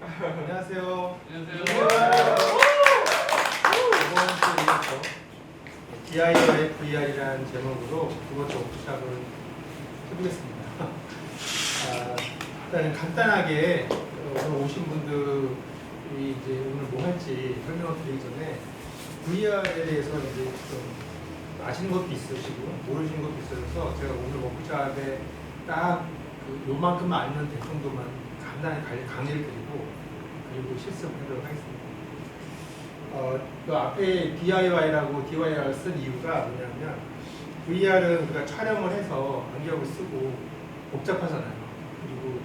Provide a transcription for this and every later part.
안녕하세요. 안녕하세요. 이번 주에서 DIY VR이라는 제목으로 두 번째 워크숍을 해보겠습니다. 일단 간단하게 오늘 오신 분들이 이제 오늘 뭐 할지 설명을 드리기 전에 VR에 대해서 이제 좀 아시는 것도 있으시고 모르시는 것도 있어서 제가 오늘 워크숍에 딱 요만큼만 아는 될 정도만 간단히 강의를 드리고 그리고 실습을 하도록 하겠습니다. 그 앞에 DIY라고 DIY를 쓴 이유가 뭐냐면 VR은 우리가 촬영을 해서 안경을 쓰고 복잡하잖아요. 그리고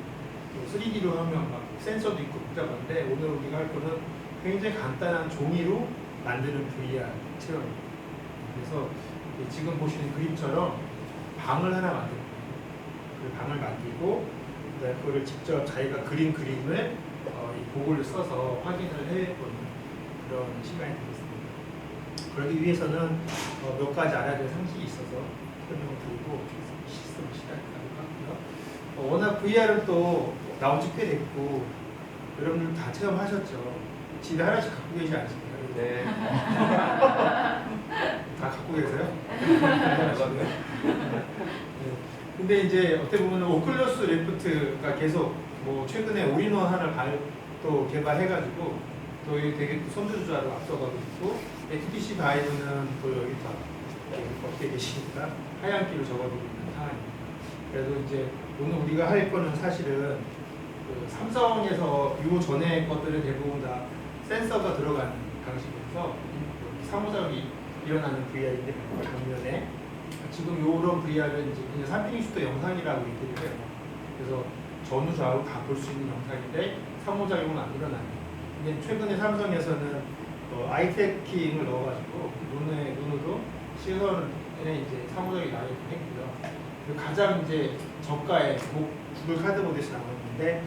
3D로 하면 막 센서도 있고 복잡한데 오늘 우리가 할 거는 굉장히 간단한 종이로 만드는 VR 체험입니다. 그래서 지금 보시는 그림처럼 방을 하나 만들 거예요. 그 방을 만들고 그거를 직접 자기가 그린 그림을 이 도구를 써서 확인을 해보는 그런 시간이 되겠습니다. 그러기 위해서는 몇 가지 알아야 될 상식이 있어서 설명을 드리고 시스템 시작하도록 하고요. 워낙 VR은 또 나온 지 꽤 됐고 여러분들 다 체험하셨죠. 집에 하나씩 갖고 계시지 않으십니까? 네. 다 갖고 계세요? 네. 근데 이제 어떻게 보면 오클러스 리프트가 계속 뭐 최근에 올인원 하나를 또 개발해가지고 또 되게 선두주자로 앞서가고 있고 HTC 바이브는 또 여기 다 어떻게 계시니까 하얀 길로 적어두고 있는 상황입니다. 그래서 이제 오늘 우리가 할 거는 사실은 그 삼성에서 요 전에 것들은 대부분 다 센서가 들어가는 방식이어서 상호작용이 일어나는 VR인데 반면에 지금 요런 VR은 이제 그냥 360도 영상이라고 얘기를 해요. 그래서 전후 좌우 다 볼 수 있는 영상인데 상호작용은 안 일어나요. 근데 최근에 삼성에서는 아이 트래킹을 넣어가지고 눈으로 시선에 이제 상호작용이 나게끔 했고요. 그리고 가장 이제 저가의 구글 카드 보듯이 나왔는데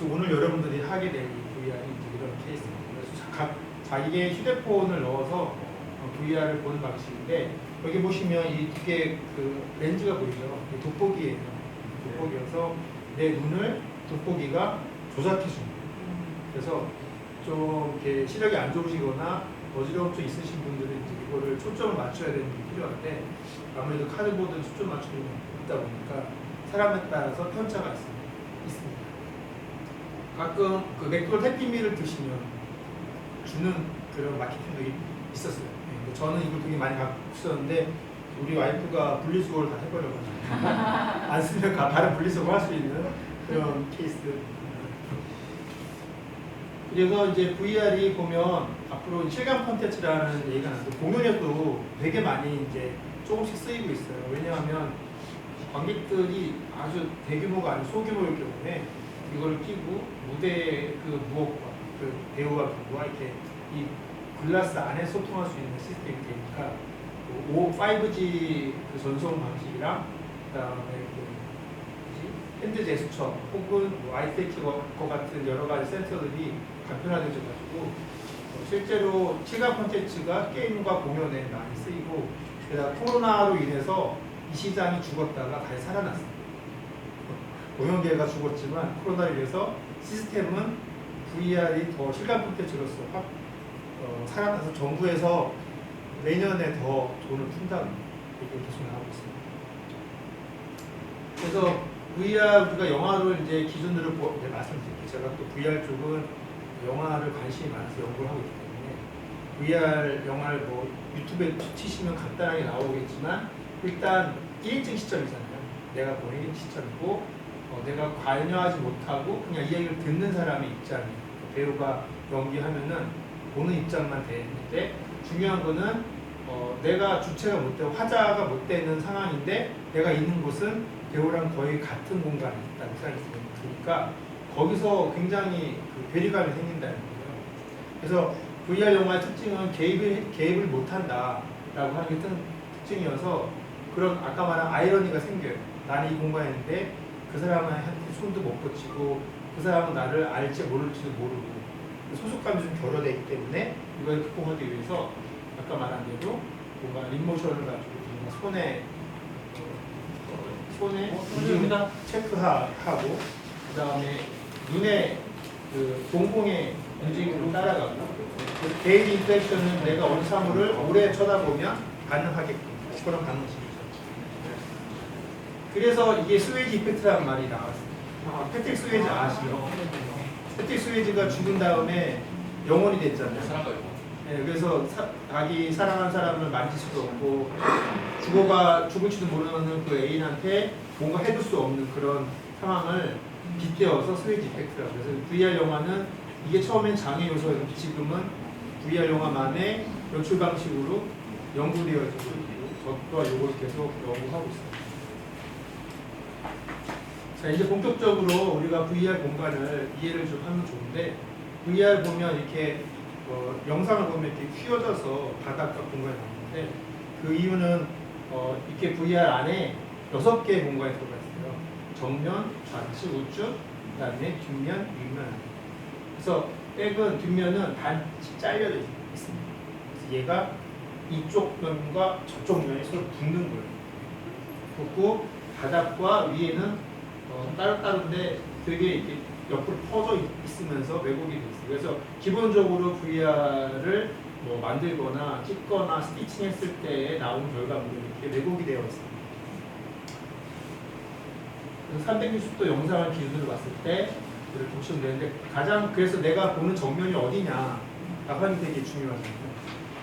오늘 여러분들이 하게 될 VR이 이제 이런 케이스입니다. 그래서 각 자기의 휴대폰을 넣어서 VR을 보는 방식인데 여기 보시면 이 두 개 그 렌즈가 보이죠? 돋보기예요. 돋보기여서 내 눈을 돋보기가 조작해 줍니다. 그래서 좀 이렇게 시력이 안 좋으시거나 어지러움증 있으신 분들은 이제 이거를 초점을 맞춰야 되는 게 필요한데 아무래도 카드보드는 초점 맞추는 게 있다 보니까 사람에 따라서 편차가 있습니다. 가끔 그 맥도날드 해피밀을 드시면 주는 그런 마케팅들이 있었어요. 네, 저는 이걸 되게 많이 갖고 있었는데 우리 와이프가 분리수거를 다 해버려가지고 안 쓰면 다른 분리수거 할 수 있는 그런 케이스. 그래서 이제 VR이 보면 앞으로 실감 콘텐츠라는 얘기가 나는데 공연에도 되게 많이 이제 조금씩 쓰이고 있어요. 왜냐하면 관객들이 아주 대규모가 아닌 소규모일 경우에 이걸 끼고 무대 그 무엇과 그 배우와 누구와 이렇게 이 글라스 안에 소통할 수 있는 시스템이 되니까 5G 그 전송 방식이랑 그다음에 핸드 제스처 혹은 아이테키 것 같은 여러 가지 센서들이 간편화되어가지고 실제로 시각 콘텐츠가 게임과 공연에 많이 쓰이고 게다가 코로나로 인해서 이 시장이 죽었다가 다시 살아났습니다. 공연계가 죽었지만 코로나로 인해서 시스템은 VR이 더 실감 콘텐츠로서 살아나서 정부에서 내년에 더 돈을 푼다는 얘기가 계속 나오고 있습니다. 그래서 VR 우리가 영화를 이제 기준으로 말씀드릴게요. 제가 또 VR 쪽은 영화를 관심이 많아서 연구를 하고 있기 때문에 VR 영화를 뭐 유튜브에 치시면 간단하게 나오겠지만 일단 1인칭 시점이잖아요. 내가 보는 1인칭 시점이고 내가 관여하지 못하고 그냥 이야기를 듣는 사람의 입장이에요. 배우가 연기하면은 보는 입장만 되는데 중요한 거는 내가 주체가 못 되고 화자가 못 되는 상황인데 내가 있는 곳은 배우랑 거의 같은 공간에 있다는 생각이 드니까 거기서 굉장히 그 괴리감이 생긴다는 거예요. 그래서 VR 영화의 특징은 개입을 못한다라고 하는 게 특징이어서 그런 아까 말한 아이러니가 생겨요. 나는 이 공간에 있는데 그 사람한테 손도 못 뻗치고 그 사람은 나를 알지 모를지도 모르고 소속감이 좀 결여되기 때문에 이걸 극복하기 위해서 아까 말한 대로 뭔가 립모션을 가지고 손에 체크하고 그 다음에 눈에 그 동공의 움직임을 따라가고 게이지 인터랙션은 내가 어느 사물을 오래 쳐다보면 반응하게끔 그런 방식이죠. 그래서 이게 스웨이지 이펙트라는 말이 나왔어요. 패트릭 스웨이지 아시죠? 패트릭 스웨이지가 죽은 다음에 영혼이 됐잖아요. 네, 그래서 자기 사랑하는 사람을 만질 수도 없고 죽을지도 모르는 그 애인한테 뭔가 해줄 수 없는 그런 상황을 빗대어서 스웨이지 이펙트라고. 그래서 VR 영화는 이게 처음엔 장애 요소였는데 지금은 VR 영화만의 연출 방식으로 연구되어지고 있고 저와 이걸 계속 연구하고 있습니다. 자, 이제 본격적으로 우리가 VR 공간을 이해를 좀 하면 좋은데, VR 보면 이렇게 영상을 보면 이렇게 휘어져서 바닥과 공간이 나오는데, 그 이유는 이렇게 VR 안에 6개의 공간이 들어가 있어요. 정면, 좌측, 우측, 그 다음에 뒷면, 윗면. 그래서 백은 뒷면은 반씩 잘려져 있습니다. 그래서 얘가 이쪽 면과 저쪽 면이 서로 붙는 거예요. 붙고 바닥과 위에는 따로따로인데 되게 이렇게 옆으로 퍼져 있으면서 왜곡이 돼 있어요. 그래서 기본적으로 VR을 뭐 만들거나 찍거나 스티칭 했을 때 나온 결과물이 이렇게 왜곡이 되어 있습니다. 그래서 360도 영상을 기준으로 봤을 때 이렇게 보시면 되는데, 그래서 내가 보는 정면이 어디냐 하는 게 되게 중요하잖아요.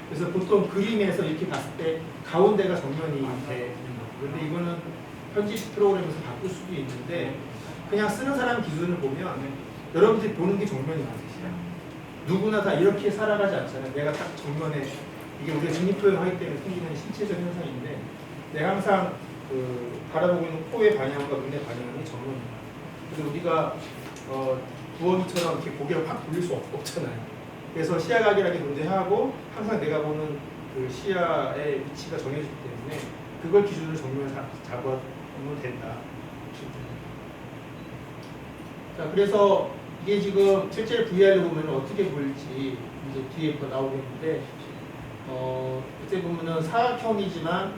그래서 보통 그림에서 이렇게 봤을 때 가운데가 정면이 돼. 그런데 이거는 편집 프로그램에서 바꿀 수도 있는데, 그냥 쓰는 사람 기준을 보면 여러분들이 보는 게 정면이 맞으시죠. 누구나 다 이렇게 살아가지 않잖아요. 내가 딱 정면에, 이게 우리가 직립표현하기 때문에 생기는 신체적 현상인데, 내가 항상 바라보고 있는 코의 방향과 눈의 방향이 정면입니다. 그래서 우리가 부엉이처럼 이렇게 고개를 확 돌릴 수 없잖아요. 그래서 시야각이라는 게 존재하고 항상 내가 보는 그 시야의 위치가 정해지기 때문에 그걸 기준으로 정면을 잡아보면 된다. 자, 그래서 이게 지금 실제 VR을 보면 어떻게 보일지 이제 뒤에 더 나오겠는데, 이때 보면은 사각형이지만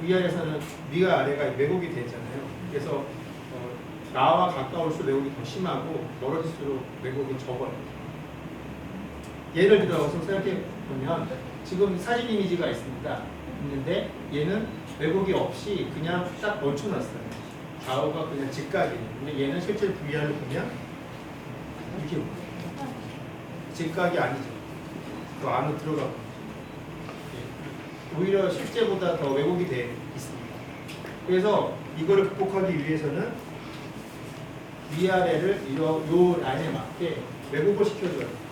VR에서는 위가 아래가 왜곡이 되잖아요. 그래서 나와 가까울수록 왜곡이 더 심하고 멀어질수록 왜곡이 적어요. 예를 들어서 생각해 보면 지금 사진 이미지가 있는데 얘는 왜곡이 없이 그냥 딱 멈춰놨어요. 좌우가 그냥 직각이에요. 근데 얘는 실제 VR을 보면 이렇게 직각이 아니죠. 더 안으로 들어가고 오히려 실제보다 더 왜곡이 돼 있습니다. 그래서 이거를 극복하기 위해서는 위아래를 요 라인에 맞게 왜곡을 시켜줘요.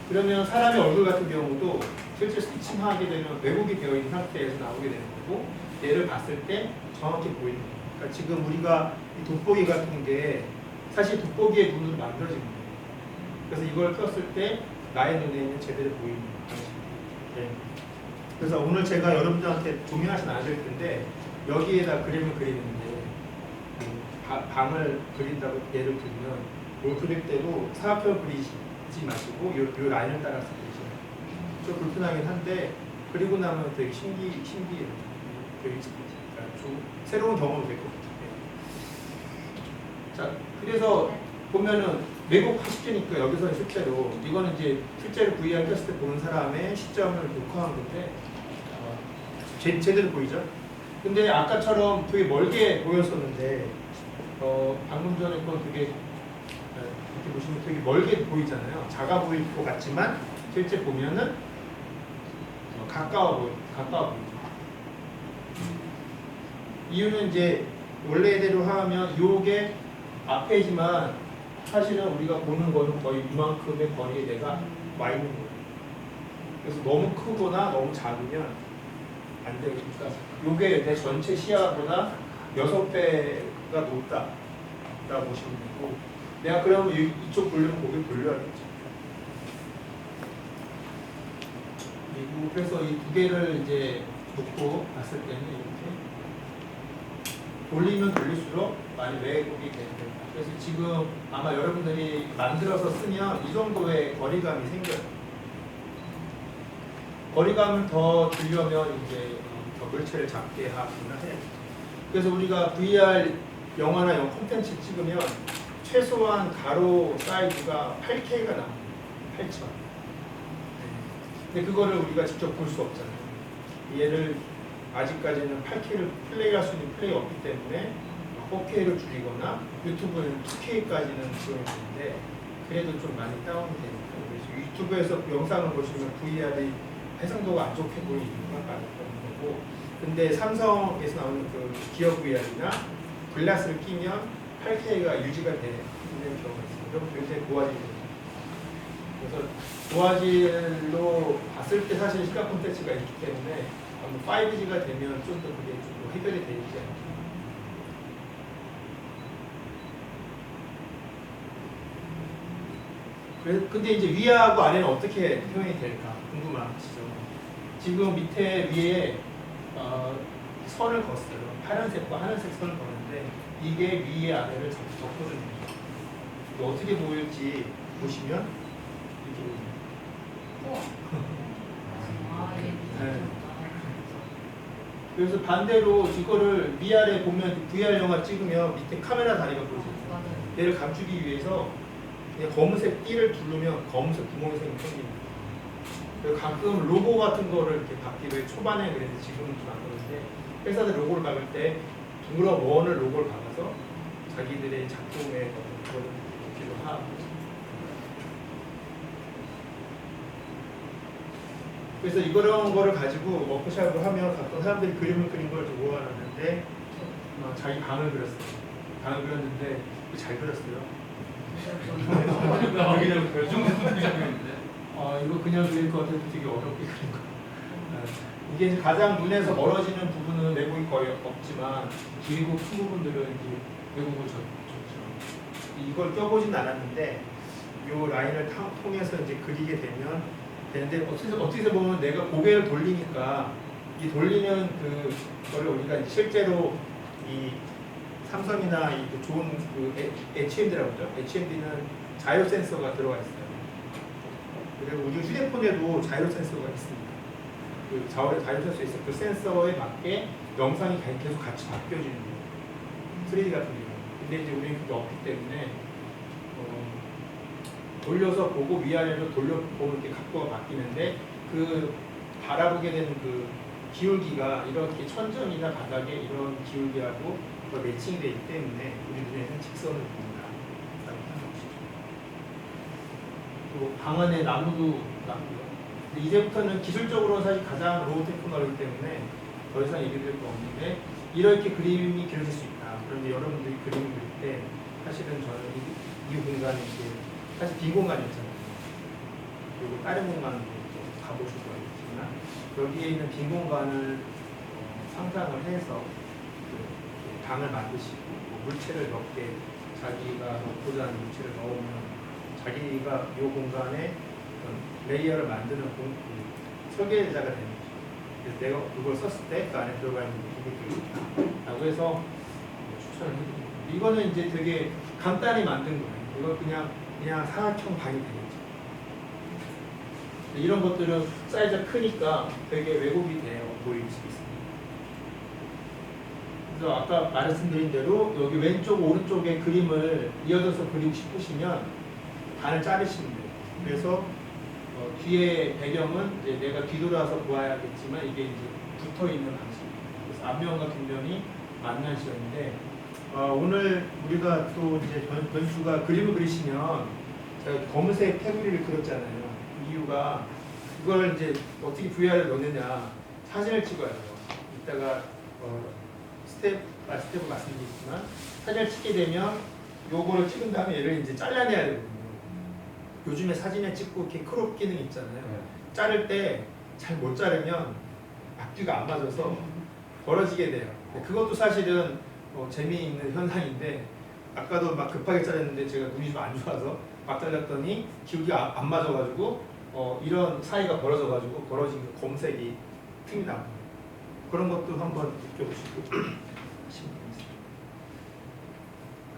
그러면 사람의 얼굴 같은 경우도 실제 스티칭하게 되면 왜곡이 되어 있는 상태에서 나오게 되는 거고, 얘를 봤을 때 정확히 보이는 거예요. 그러니까 지금 우리가 이 돋보기 같은 게 사실 돋보기의 눈으로 만들어진 거예요. 그래서 이걸 폈을 때 나의 눈에는 제대로 보이는 방식입니다. 네. 그래서 오늘 제가 여러분들한테 조명하진 않을 텐데, 여기에다 그림을 그리는데 방을 그린다고 예를 들면 뭘 그릴 때도 사각형을 그리지 마시고 요 라인을 따라서 그리시면 좀 불편하긴 한데, 그리고 나면 되게 신기해요. 되게 새로운 경험이 될 것 같아요. 자, 그래서 보면은 왜곡 시키니까 여기서 실제로 이거는 이제 실제로 VR 켰을 때 보는 사람의 시점을 녹화한 건데 제대로 보이죠? 근데 아까처럼 되게 멀게 보였었는데 방금 전에 건 되게 이렇게 보시면 되게 멀게 보이잖아요. 작아 보일 것 같지만 실제 보면은 가까워 보이죠. 이유는 이제 원래대로 하면 요게 앞에지만 사실은 우리가 보는 거는 거의 이만큼의 거리에 내가 와 있는 거예요. 그래서 너무 크거나 너무 작으면 안 되니까 요게 내 전체 시야보다 6배가 높다라고 보시면 되고, 내가 그러면 이쪽 보려면 고개를 돌려야겠죠. 그리고 그래서 이 두 개를 이제 놓고 봤을 때는 이렇게 돌리면 돌릴수록 많이 왜곡이 됩니다. 그래서 지금 아마 여러분들이 만들어서 쓰면 이 정도의 거리감이 생겨요. 거리감을 더 주려면 이제 더 물체를 작게 하거나 해요. 그래서 우리가 VR 영화나 콘텐츠 찍으면 최소한 가로 사이즈가 8K가 나옵니다. 8천. 근데 그거를 우리가 직접 볼 수 없잖아요. 얘를 아직까지는 8K를 플레이할 수 있는 플레이가 없기 때문에 4K를 줄이거나 유튜브는 2K까지는 들어있는데 그래도 좀 많이 다운이 되니까 그래서 유튜브에서 영상을 보시면 VR이 해상도가 안 좋게 보이는 이유가 많은 거고 근데 삼성에서 나오는 그 기어 VR이나 글라스를 끼면 8K가 유지가 되는 경우가 있습니다. 그럼 굉장히 고화질입니다. 그래서 고화질로 봤을 때 사실 시각 콘텐츠가 있기 때문에 5G가 되면 좀 더 그게 좀 해결이 되지 않을까. 근데 이제 위하고 아래는 어떻게 표현이 될까 궁금하시죠? 지금 밑에 위에 선을 그었어요. 파란색과 하늘색 선을 그었는데 이게 위에 아래를 접거든요. 어떻게 보일지 보시면 이렇게 보입니다. 네. 그래서 반대로 이거를 위아래 보면 VR 영화 찍으면 밑에 카메라 다리가 보이잖아요. 얘를 감추기 위해서 검은색 띠를 두르면 검은색 구멍이 생깁니다. 가끔 로고 같은 거를 이렇게 박기로 초반에 그랬는데 지금은 좀 안 그러는데 회사들 로고를 박을 때 둥그런 원을 로고를 박아서 자기들의 작품에 그걸 넣기도 하고. 그래서 이런 거를 가지고 워크샵을 하면 가끔 사람들이 그림을 그린 걸 모아놨는데 자기 방을 그렸어요. 방을 그렸는데 잘 그렸어요. 이거 그냥 그릴 것 같아서 되게 어렵게 그린 거. 이게 이제 가장 눈에서 멀어지는 부분은 왜곡이 거의 없지만 길고 큰 부분들은 이제 왜곡을 줬죠. 이걸 껴보진 않았는데 이 라인을 통해서 이제 그리게 되는데 어떻게 보면 내가 고개를 돌리니까 이 돌리는 그거를 우리가 이제 실제로 이 삼성이나 이 좋은 그 HMD라고 하죠. HMD는 자이로 센서가 들어가 있어요. 그리고 우리 휴대폰에도 자이로 센서가 있습니다. 그 자이로 센서 있어요. 그 센서에 맞게 영상이 계속 같이 바뀌어지는 거예요. 3D 같은 경우. 근데 이제 우리는 그게 없기 때문에 돌려서 보고 위아래로 돌려보면 이렇게 각도가 바뀌는데 그 바라보게 되는 그 기울기가 이렇게 천정이나 바닥에 이런 기울기하고 매칭이 되기 때문에 우리 눈에는 직선을 봅니다. 또 방 안에 나무도 나고요. 이제부터는 기술적으로 사실 가장 로우 테크놀로기 때문에 더 이상 얘기드릴 거 없는데 이렇게 그림이 그려질 수 있다. 그런데 여러분들이 그림을 그릴 때 사실은 저는 이 공간이 이제 사실 빈 공간이었잖아요. 그리고 다른 공간도 가보실 수가 있지만 여기에 있는 빈 공간을 상상을 해서 방을 만드시고 물체를 몇 개 자기가 넣고자 하는 물체를 넣으면 자기가 이 공간에 레이어를 만드는 설계자가 되는 거죠. 그래서 내가 그걸 썼을 때 그 안에 들어가 있는 기믹들이 있다라고 해서 추천을 해드립니다. 이거는 이제 되게 간단히 만든 거예요. 이거 그냥 사각형 방이 되겠죠. 이런 것들은 사이즈가 크니까 되게 왜곡이 되어 보일 수 있습니다. 그래서 아까 말씀드린 대로 여기 왼쪽 오른쪽에 그림을 이어져서 그리고 싶으시면 반을 자르시면 돼요. 그래서 뒤에 배경은 이제 내가 뒤돌아서 보아야겠지만 이게 이제 붙어 있는 방식입니다. 그래서 앞면과 뒷면이 만난 시간인데 오늘 우리가 또 이제 변수가 그림을 그리시면 제가 검은색 테두리를 그렸잖아요. 이유가 이걸 이제 어떻게 VR에 넣느냐 사진을 찍어야 돼요. 이따가 스텝 말씀드리지만 사진을 찍게 되면 요거를 찍은 다음에 얘를 이제 잘라내야 되거든요. 요즘에 사진에 찍고 이렇게 크롭 기능 있잖아요. 자를 때 잘 못 자르면 앞뒤가 안 맞아서 벌어지게 돼요. 그것도 사실은 재미있는 현상인데 아까도 막 급하게 자르는데 제가 눈이 좀 안 좋아서 막 잘랐더니 기울기가 안 맞아가지고 이런 사이가 벌어져가지고 벌어진 그 검색이 틈이 나옵니다. 그런 것도 한번 느껴보시고 하시면 되겠습니다.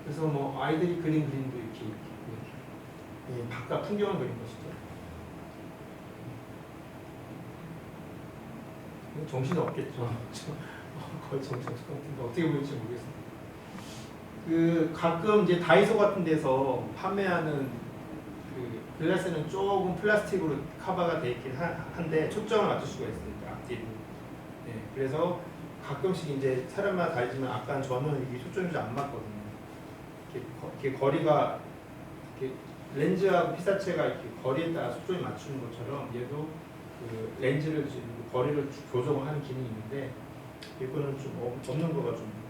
그래서 뭐 아이들이 그린 그림도 이렇게 있고요. 바깥 풍경을 그린 것이죠. 정신 없겠죠. 거의 정신 없을 것 같은데 어떻게 보일지 모르겠습니다. 그 가끔 이제 다이소 같은 데서 판매하는 그 글라스는 조금 플라스틱으로 커버가 되어 있긴 한데 초점을 맞출 수가 있습니다. 앞뒤로. 네, 그래서 가끔씩 이제 사람마다 다르지만 아까 저는 이게 초점이 좀 안 맞거든요. 이렇게 거리가 이렇게 렌즈하고 피사체가 이렇게 거리에 따라 초점이 맞추는 것처럼 얘도 그 렌즈를 거리를 조정하는 기능이 있는데 이거는 좀 없는 거가 좀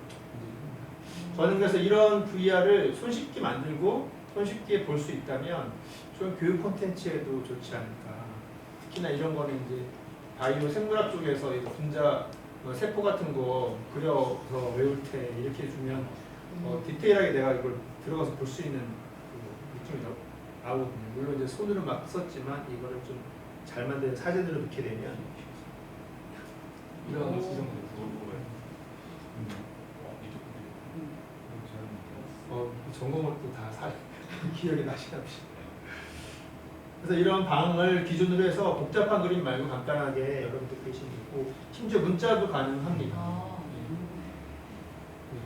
저는 그래서 이런 VR을 손쉽게 만들고 손쉽게 볼 수 있다면 좀 교육 콘텐츠에도 좋지 않을까. 특히나 이런 거는 이제 바이오 생물학 쪽에서 이거 분자 세포 같은 거 그려서 외울 때 이렇게 주면 디테일하게 내가 이걸 들어가서 볼 수 있는 그 느낌이 나오거든요. 물론 이제 손으로 막 썼지만 이거를 좀 잘 만든 사진으로 넣게 되면 이런 전공을 또 다 기억이 나시나 보시죠. 그래서 이런 방을 기준으로 해서 복잡한 그림 말고 간단하게 여러분들 그리시면 되고 심지어 문자도 가능합니다.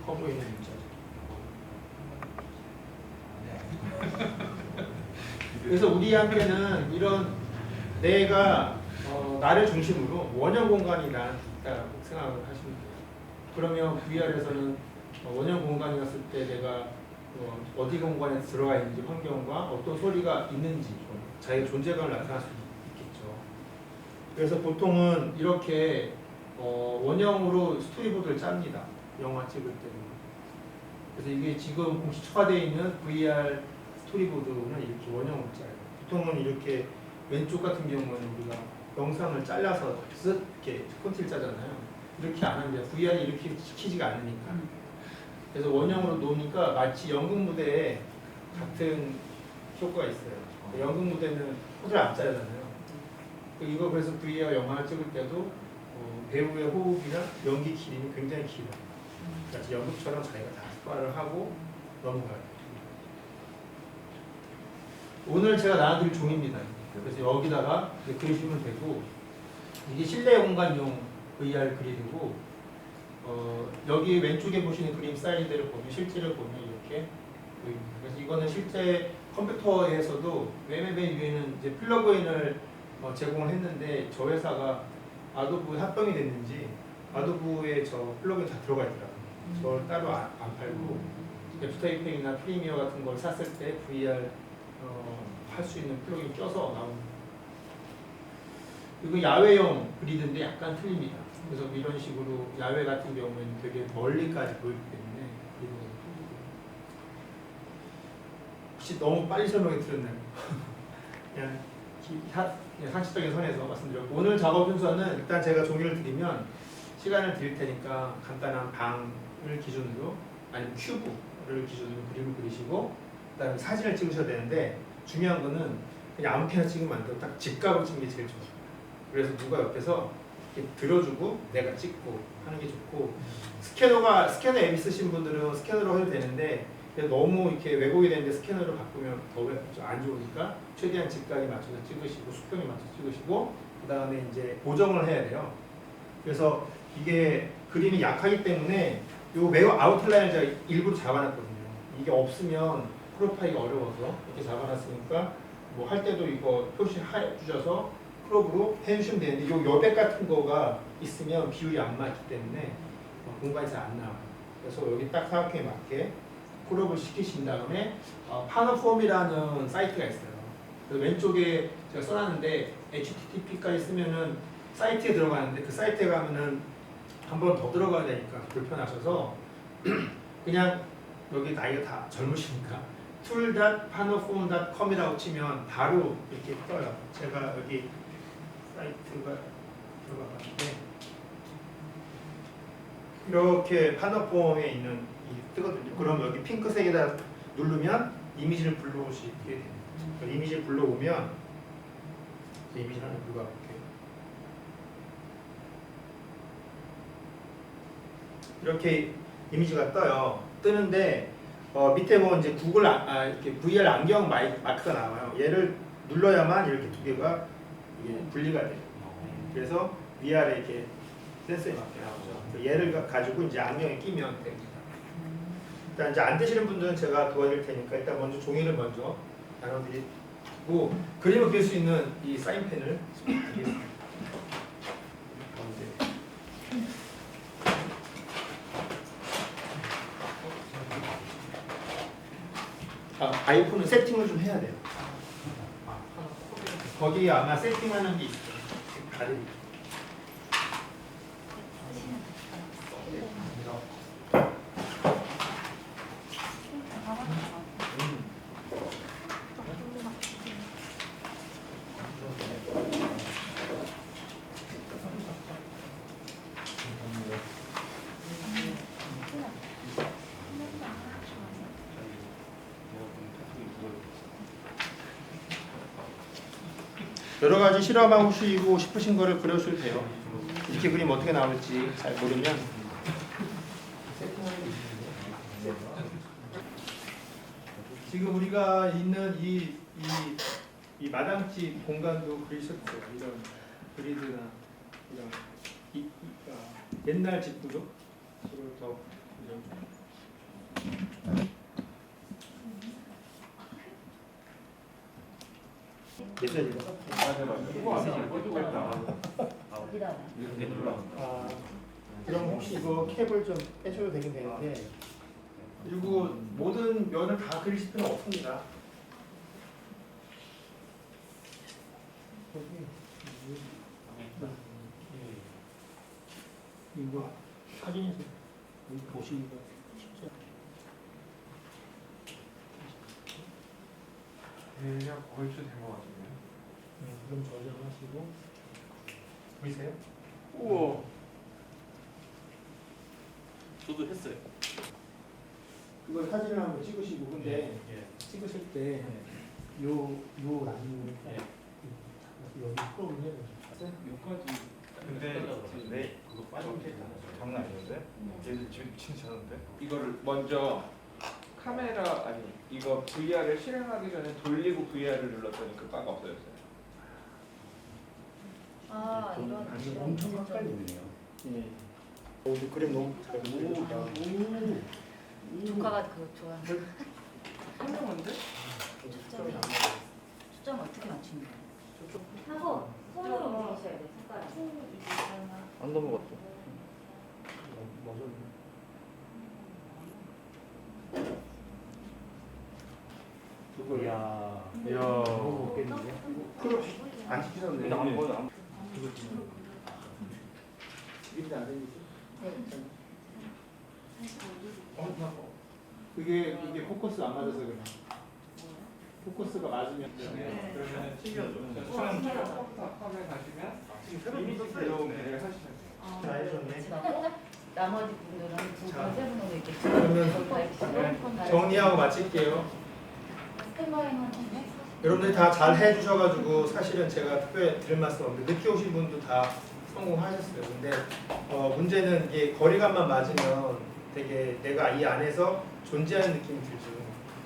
커 보이는 문자. 그래서 우리한테는 이런 내가 나를 중심으로 원형 공간이 있다고 생각을 하시면 돼요. 그러면 VR에서는 원형 공간이었을 때 내가 어디 공간에 들어가 있는지 환경과 어떤 소리가 있는지 자기의 존재감을 나타낼 수 있겠죠. 그래서 보통은 이렇게 원형으로 스토리보드를 짭니다. 영화 찍을 때는. 그래서 이게 지금 공식화되어 있는 VR 스토리보드는 이렇게 원형으로 짜요. 보통은 이렇게 왼쪽 같은 경우는 우리가 영상을 잘라서 쓱 이렇게 콘티를 짜잖아요. 이렇게 안 합니다. VR이 이렇게 시키지가 않으니까. 그래서 원형으로 놓으니까 마치 연극 무대에 같은 효과가 있어요. 연극 무대는 호들 안 짜잖아요. 이거 그래서 VR 영화를 찍을 때도 배우의 호흡이나 연기 길이는 굉장히 길어요. 마치 연극처럼 자기가 다 소화를 하고 넘어가요. 오늘 제가 나눠드릴 종입니다. 그래서 여기다가 그리시면 되고 이게 실내 공간용 VR 그리드고 여기 왼쪽에 보시는 그림 사이즈를 보면 실제를 보면 이렇게 보입니다. 그래서 이거는 실제 컴퓨터에서도 웹앱의 위에는 이제 플러그인을 제공을 했는데 저 회사가 아도브 합병이 됐는지 아도브에 저 플러그인 다 들어가 있더라고요. 저를 따로 안 팔고 애프터 이펙트나 프리미어 같은 걸 샀을 때 VR 할 수 있는 플러그인 껴서 나옵니다. 이거 야외용 그리드인데 약간 틀립니다. 그래서 이런 식으로 야외 같은 경우에는 되게 멀리까지 보이기 때문에 혹시 너무 빨리 설명해 드렸나요? 그냥 상식적인 선에서 말씀드렸고 오늘 작업 순서는 일단 제가 종이를 드리면 시간을 드릴 테니까 간단한 방을 기준으로 아니면 큐브를 기준으로 그림을 그리시고 그다음에 사진을 찍으셔야 되는데 중요한 거는 그냥 아무렇게나 찍으면 안 되고 딱 직각으로 찍는 게 제일 좋아요. 그래서 누가 옆에서 이렇게 들어주고 내가 찍고 하는 게 좋고 스캐너 앱 쓰신 분들은 스캐너로 해도 되는데 너무 이렇게 왜곡이 되는데 스캐너로 바꾸면 더 안 좋으니까 최대한 직각에 맞춰서 찍으시고 수평에 맞춰서 찍으시고 그 다음에 이제 보정을 해야 돼요. 그래서 이게 그림이 약하기 때문에 요 매우 아웃라인을 제가 일부러 잡아놨거든요. 이게 없으면 크롭하기가 어려워서 이렇게 잡아놨으니까 뭐 할 때도 이거 표시해 주셔서 크롭으로 해주시면 되는데 요 여백 같은 거가 있으면 비율이 안 맞기 때문에 공간이 잘 안 나와요. 그래서 여기 딱 사각형에 맞게 크롭을 시키신 다음에 파너폼이라는 사이트가 있어요. 그래서 왼쪽에 제가 써놨는데 HTTP까지 쓰면은 사이트에 들어가는데 그 사이트에 가면은 한 번 더 들어가야 되니까 불편하셔서 그냥 여기 나이가 다 젊으시니까 tool.panophone.com이라고 치면 바로 이렇게 떠요. 제가 여기 사이트가 들어가봤는데 이렇게 파너폼에 있는 이 뜨거든요. 그럼 여기 핑크색에다 누르면 이미지를 불러오시게 됩니다. 이미지를 불러오면 이미지를 하나 불러볼게요. 이렇게 이미지가 떠요. 뜨는데 밑에 보면 이제 구글 이렇게 VR 안경 마크가 나와요. 얘를 눌러야만 이렇게 두 개가 이게 분리가 돼요. 그래서 위아래 이렇게 센서에 맞게 나오죠. 얘를 가지고 이제 안경에 끼면 됩니다. 일단 이제 안 되시는 분들은 제가 도와드릴 테니까 일단 먼저 종이를 먼저 나눠드리고 그림을 그릴 수 있는 이 사인펜을 드리겠습니다. 아이폰은 세팅을 좀 해야 돼요. 거기 아마 세팅하는 게 있어요. 다른. 여러 가지 실험하고 싶으신 거를 그려주셔도 돼요. 이렇게 그림 어떻게 나올지 잘 모르면 지금 우리가 있는 이 마당집 공간도 그리셨죠. 이런 그리드나 이런 옛날 집구조 서로 더 이런 그럼 혹시 이거 캡을 좀 빼셔도 되긴 되는데 그리고 모든 면을 다 그리실 필요는 없습니다. 이거 사진에서 보시기가 쉽지 대략 얼추 된 것 같은데요. 그럼 저장하시고 보이세요? 우와. 저도 했어요. 이걸 사진을 한번 찍으시고 근데 찍으실 때 요 라인을 여기 끌어올려야 돼요. 여기까지. 근데 그거 빠진 게 장난 아니었는데? 얘들 지금 진짜 잘하는데? 이거를 먼저 카메라 아니 이거 VR을 실행하기 전에 돌리고 VR을 눌렀더니 그 바가 없어졌어요. 아 이런 엄청 헷갈리네요. 예. 근데 그림 너무 잘 그리셨다. 조카가 그거 좋아하는 훌륭한데? 초점 어떻게 맞추는 거야? 하고 손으로 움직이셔야 돼 손가락 안 넘어갔어. 이야. 이야. 너무 먹겠는데? 그럼 안 찍히셨네. 안 보여 안. 이게 안 되겠지? 네. 그게 포커스 안 맞아서 그래. 포커스가 맞으면 그러면 튀겨줘. 처음 탑에 가시면 이미지 그려온 그대로 하시면 돼요. 다 해줬네. 나머지 분들은 두 자, 번, 세 분으로 이렇게 그러면 정리하고 마칠게요. 스탠바이만 여러분들이 다 잘 해주셔가지고 사실은 제가 특별히 드릴 말씀 없는데 늦게 오신 분도 다 성공하셨어요. 근데 문제는 이게 거리감만 맞으면 되게 내가 이 안에서 존재하는 느낌이 들죠.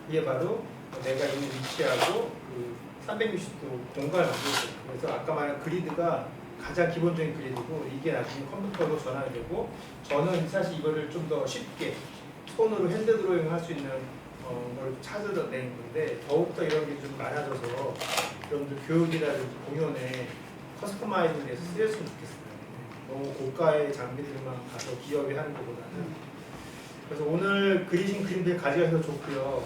이게 바로 내가 있는 위치하고 그 360도 공간을 만들었어요. 그래서 아까 말한 그리드가 가장 기본적인 그리드고 이게 나중에 컴퓨터로 전환이 되고 저는 사실 이거를 좀 더 쉽게 손으로 핸드 드로잉 할 수 있는 걸 찾아낸 건데 더욱더 이런 게 좀 많아져서 여러분들 교육이라든지 공연에 커스터마이징 돼서 쓰였으면 좋겠어요. 너무 고가의 장비들만 가서 기업이 하는 것보다는. 그래서 오늘 그리신 그림들 가져가셔서 좋고요.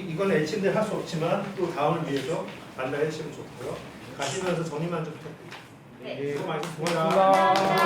이건 LC인데 할 수 없지만 또 다음을 위해서 만나해 주시면 좋고요. 가시면서 정리만 좀 부탁드립니다. 네. 수고 많으셨습니다. 고맙습니다.